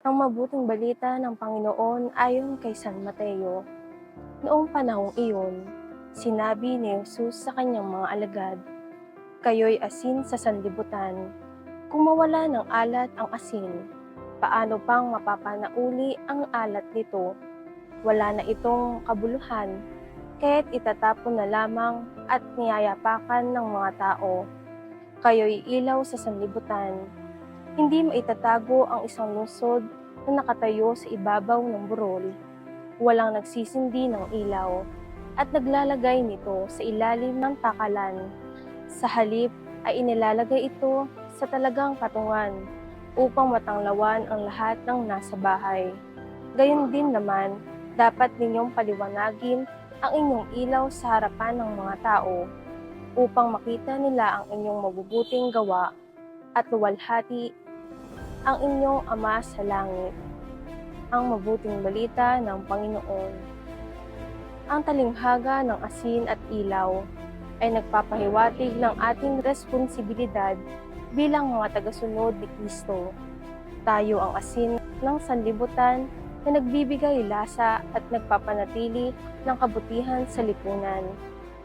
Ang mabuting balita ng Panginoon ayon kay San Mateo. Noong panahong iyon, sinabi ni Jesus sa kanyang mga alagad, "Kayo'y asin sa sanlibutan. Kung mawala ng alat ang asin, paano pang mapapanauli ang alat nito? Wala na itong kabuluhan, kaya't itatapon na lamang at niyayapakan ng mga tao. Kayo'y ilaw sa sanlibutan. Hindi maitatago ang isang lungsod na nakatayo sa ibabaw ng burol. Walang nagsisindi ng ilaw at naglalagay nito sa ilalim ng takalan. Sa halip ay inilalagay ito sa talagang patungan upang matanglawan ang lahat ng nasa bahay. Gayon din naman, dapat ninyong paliwanagin ang inyong ilaw sa harapan ng mga tao upang makita nila ang inyong mabubuting gawa at luwalhati ang inyong Ama sa langit." Ang mabuting balita ng Panginoon. Ang talinghaga ng asin at ilaw ay nagpapahiwatig ng ating responsibilidad bilang mga tagasunod ni Kristo. Tayo ang asin ng sanlibutan na nagbibigay lasa at nagpapanatili ng kabutihan sa lipunan.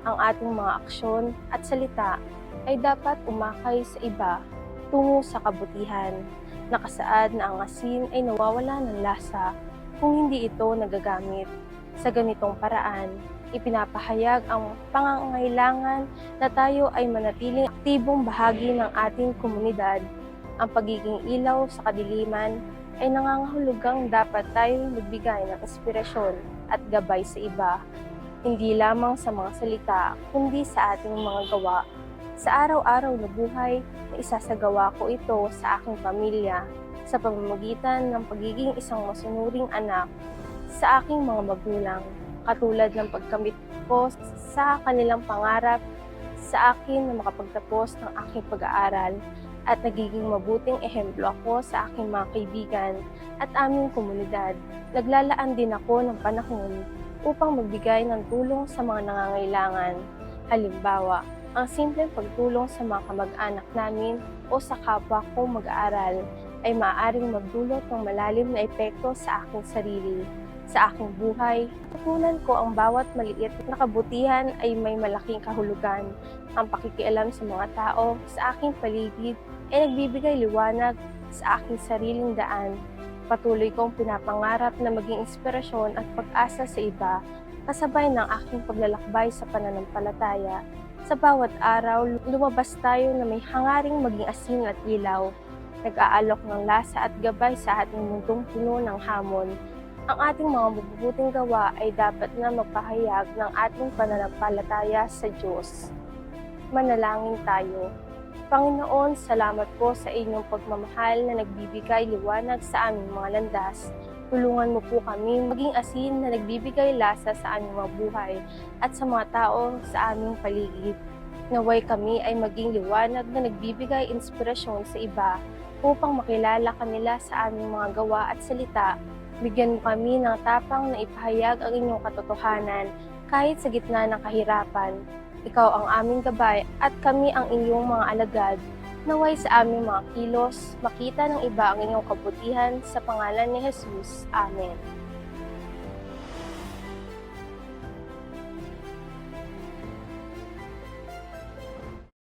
Ang ating mga aksyon at salita ay dapat umakay sa iba tungo sa kabutihan. Nakasaad na ang asin ay nawawala ng lasa kung hindi ito nagagamit. Sa ganitong paraan, ipinapahayag ang pangangailangan na tayo ay manatiling aktibong bahagi ng ating komunidad. Ang pagiging ilaw sa kadiliman ay nangangahulugang dapat tayo magbigay ng inspirasyon at gabay sa iba, hindi lamang sa mga salita, kundi sa ating mga gawa. Sa araw-araw na buhay, na isasagawa ko ito sa aking pamilya, sa pamamagitan ng pagiging isang masunuring anak sa aking mga magulang, katulad ng pagkamit ko sa kanilang pangarap sa akin na makapagtapos ng aking pag-aaral, at nagiging mabuting ehemplo ako sa aking mga kaibigan at aming komunidad. Naglalaan din ako ng panahon upang magbigay ng tulong sa mga nangangailangan. Halimbawa, ang simpleng pagtulong sa mga kamag-anak namin o sa kapwa ko mag-aaral ay maaaring magdulot ng malalim na epekto sa aking sarili, sa aking buhay. Natutunan ko ang bawat maliit na kabutihan ay may malaking kahulugan. Ang pakikialam sa mga tao sa aking paligid ay nagbibigay liwanag sa aking sariling daan. Patuloy kong pinapangarap na maging inspirasyon at pag-asa sa iba, kasabay ng aking paglalakbay sa pananampalataya. Sa bawat araw, lumabas tayo na may hangaring maging asin at ilaw, nag-aalok ng lasa at gabay sa ating mundong puno ng hamon. Ang ating mga mabubuting gawa ay dapat na magpahayag ng ating pananampalataya sa Diyos. Manalangin tayo. Panginoon, salamat po sa inyong pagmamahal na nagbibigay liwanag sa aming mga landas. Tulungan mo po kami maging asin na nagbibigay lasa sa aming mga buhay at sa mga tao sa aming paligid. Naway kami ay maging liwanag na nagbibigay inspirasyon sa iba upang makilala kanila sa aming mga gawa at salita. Bigyan mo kami ng tapang na ipahayag ang inyong katotohanan kahit sa gitna ng kahirapan. Ikaw ang aming gabay at kami ang inyong mga alagad. Naway sa aming mga kilos, makita ng iba ang inyong kabutihan sa pangalan ni Jesus. Amen.